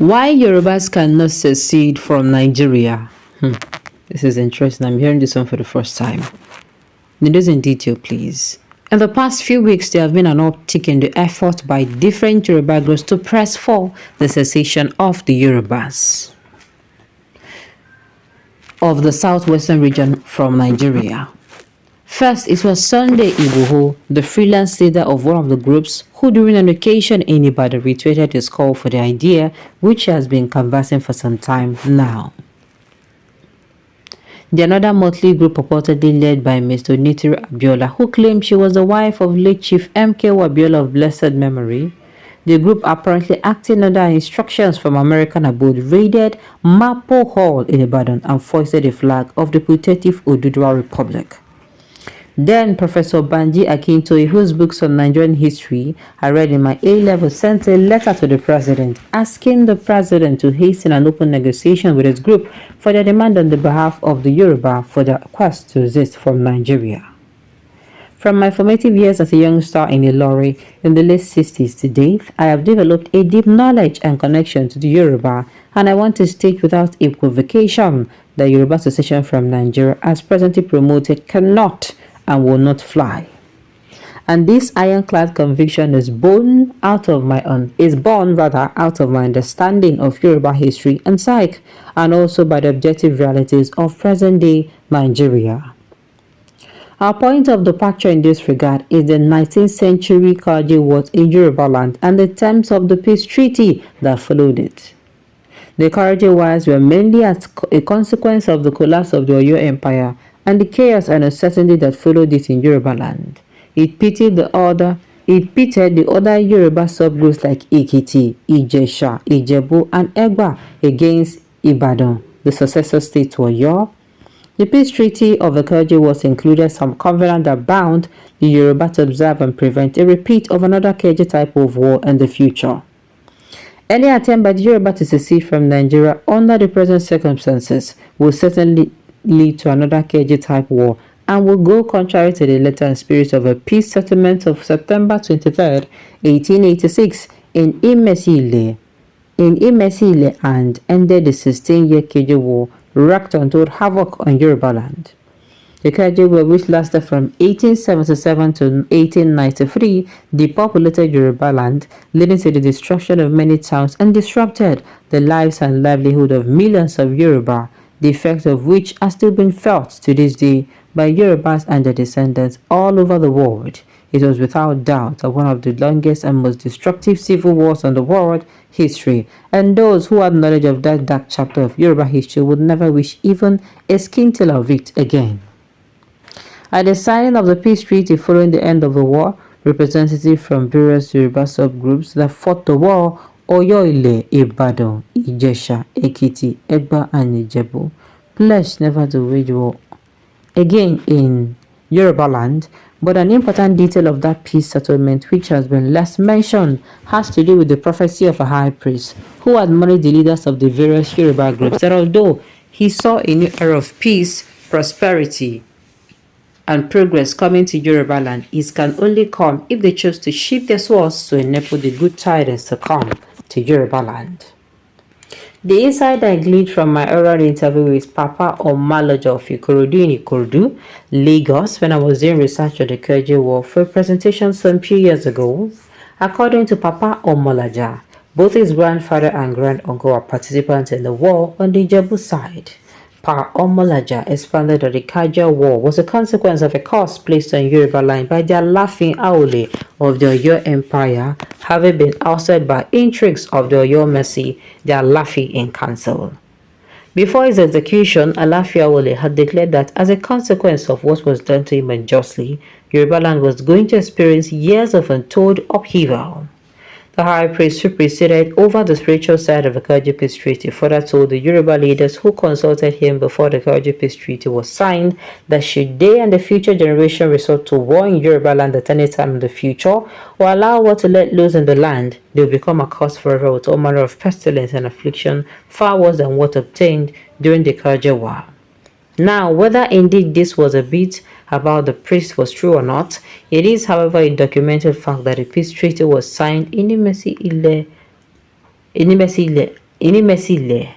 Why Yorubas cannot secede from Nigeria? This is interesting. I'm hearing this one for the first time. It is in detail, please. In the past few weeks, there have been an uptick in the effort by different Yoruba groups to press for the cessation of the Yorubas of the southwestern region from Nigeria. First, it was Sunday Igboho, the freelance leader of one of the groups, who during an occasion in Ibadan retweeted his call for the idea, which he has been canvassing for some time now. The another motley group purportedly led by Mr. Nitiru Abiola, who claimed she was the wife of late Chief M.K. Abiola of blessed memory. The group, apparently acting under instructions from American abode, raided Mapo Hall in Ibadan and foisted a flag of the putative Oduduwa Republic. Then Professor Banji Akintoye, whose books on Nigerian history I read in my A-level, sent a letter to the president asking the president to hasten an open negotiation with his group for their demand on the behalf of the Yoruba for their quest to resist from Nigeria. From my formative years as a young star in Ilori in the late 60s to date, I have developed a deep knowledge and connection to the Yoruba, and I want to state without equivocation that Yoruba secession from Nigeria, as presently promoted, cannot and will not fly. And this ironclad conviction is born out of my understanding of Yoruba history and psyche, and also by the objective realities of present-day Nigeria. Our point of departure in this regard is the 19th century Kaji Wars in Yoruba land and the terms of the peace treaty that followed it. The Kaji Wars were mainly as a consequence of the collapse of the Oyo Empire and the chaos and uncertainty that followed it in Yoruba land. It pitted the other Yoruba subgroups like Ikiti, Ijesha, Ijebu, and Egba against Ibadan, the successor state to Oyo. The peace treaty of the Kaji Wars included some covenant that bound the Yoruba to observe and prevent a repeat of another Kaji type of war in the future. Any attempt by the Yoruba to secede from Nigeria under the present circumstances will certainly lead to another KG type war and will go contrary to the letter and spirit of a peace settlement of September 23, 1886 in Imesile and ended the 16-year KG war, wreaked untold havoc on Yoruba land. The KG war, which lasted from 1877 to 1893, depopulated Yoruba land, leading to the destruction of many towns and disrupted the lives and livelihood of millions of Yoruba, the effects of which are still being felt to this day by Yorubas and their descendants all over the world. It was without doubt one of the longest and most destructive civil wars in the world history, and those who had knowledge of that dark chapter of Yoruba history would never wish even a scintilla of it again. At the signing of the peace treaty following the end of the war, representatives from various Yoruba subgroups that fought the war, Oyo-Ile, Ibadan, Ijesha, Ekiti, Egba, and Ijebu, pledged never to wage war again in Yoruba land. But an important detail of that peace settlement, which has been less mentioned, has to do with the prophecy of a high priest who admonished the leaders of the various Yoruba groups that although he saw a new era of peace, prosperity, and progress coming to Yoruba land, it can only come if they choose to shift their swords to enable the good tidings to come to Yoruba land. The insight I gleaned from my oral interview with Papa Omaloja of Ikorodu in Ikorodu, Lagos, when I was doing research on the Kaji War for a presentation some few years ago. According to Papa Omaloja, both his grandfather and granduncle were participants in the war on the Ijebu side. Pa Omolaja expanded on the Kaja War was a consequence of a curse placed on Yoruba land by their laughing Aole of the Oyo Empire, having been ousted by intrigues of the Oyo Mercy, their laughing in council. Before his execution, Alafi Aole had declared that as a consequence of what was done to him unjustly, Yoruba land was going to experience years of untold upheaval. The high priest who presided over the spiritual side of the Kaji Peace Treaty further told the Yoruba leaders who consulted him before the Kaji Peace Treaty was signed that should they and the future generation resort to war in Yoruba land at any time in the future or allow war to let loose in the land, they will become a curse forever with all manner of pestilence and affliction far worse than what obtained during the Kaji War. Now, whether indeed this was a bit about the priest was true or not, it is, however, a documented fact that the peace treaty was signed in Imesile Inimesile,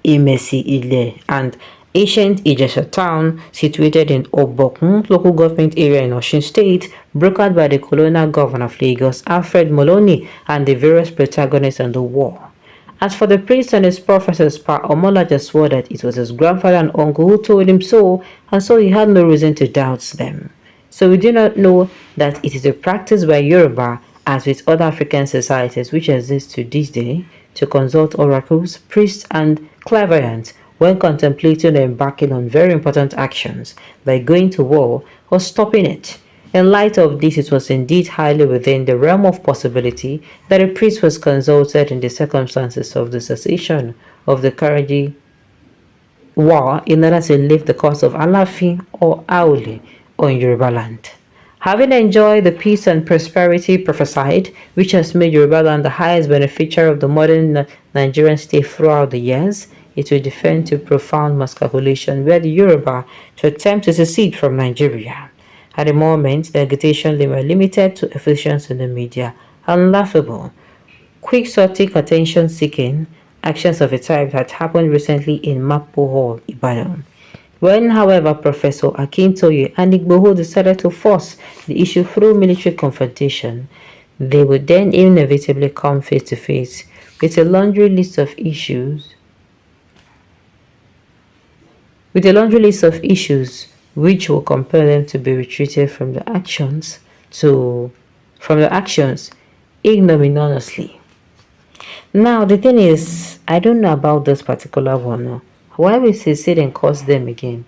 Imesi-Ile, and ancient Ijesha town situated in Obokun local government area in Osun State, brokered by the colonial governor of Lagos, Alfred Moloney, and the various protagonists in the war. As for the priest and his professors, Pa Omolaja swore that it was his grandfather and uncle who told him so, and so he had no reason to doubt them. So we do not know that it is a practice by Yoruba, as with other African societies which exist to this day, to consult oracles, priests, and clairvoyants when contemplating or embarking on very important actions, like going to war or stopping it. In light of this, it was indeed highly within the realm of possibility that a priest was consulted in the circumstances of the cessation of the Karaji war in order to lift the cause of Alafin or Auli on Yoruba land. Having enjoyed the peace and prosperity prophesied, which has made Yoruba land the highest beneficiary of the modern Nigerian state throughout the years, it will descend to profound miscalculation where the Yoruba to attempt to secede from Nigeria. At the moment, the agitation were limited to effusions in the media, unlaughable, quixotic attention-seeking actions of a type that happened recently in Mapo Hall, Ibadan. When, however, Professor Akintoye and Igboho decided to force the issue through military confrontation, they would then inevitably come face to face with a laundry list of issues which will compel them to be retreated from the actions ignominiously. Now the thing is, I don't know about this particular one. Why will seceding cost them again?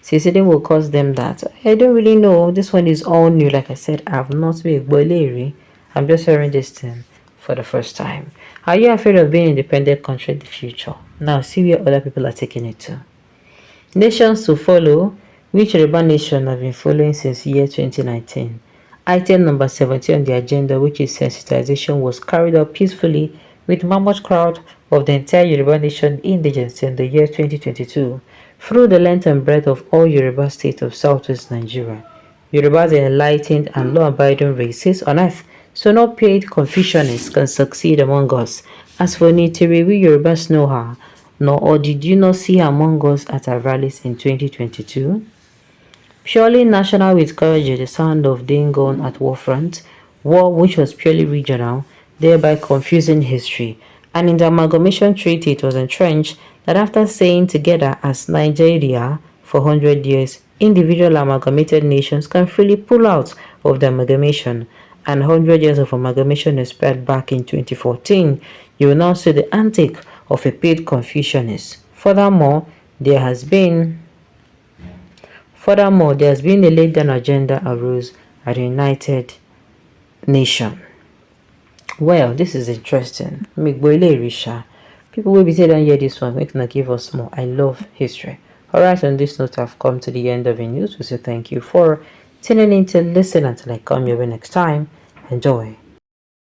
Seceding will cost them that. I don't really know. This one is all new. Like I said, I have not been boileri. I'm just hearing this thing for the first time. Are you afraid of being independent country in the future? Now see where other people are taking it to. Nations to follow, which Yoruba nation have been following since year 2019. Item number 17 on the agenda, which is sensitization, was carried out peacefully with mammoth crowd of the entire Yoruba nation indigenous in the year 2022 through the length and breadth of all Yoruba states of southwest Nigeria. Yorubas are enlightened and law-abiding races on earth, so no paid Confucianists can succeed among us. As for Nitiri, we Yorubas know her, nor or did you not see her among us at our rallies in 2022? Purely national with courage the sound of Dingon at war front, war which was purely regional, thereby confusing history. And in the amalgamation treaty it was entrenched that after staying together as Nigeria for 100 years, individual amalgamated nations can freely pull out of the amalgamation, and 100 years of amalgamation expired back in 2014. You will now see the antic of a paid Confucianist. Furthermore, there has been a laid down agenda arose at the United Nations. Well, this is interesting. People will be saying, don't hear this one, make not give us more. I love history. Alright, on this note, I've come to the end of the news. We say thank you for tuning in to listen until I come your way next time. Enjoy.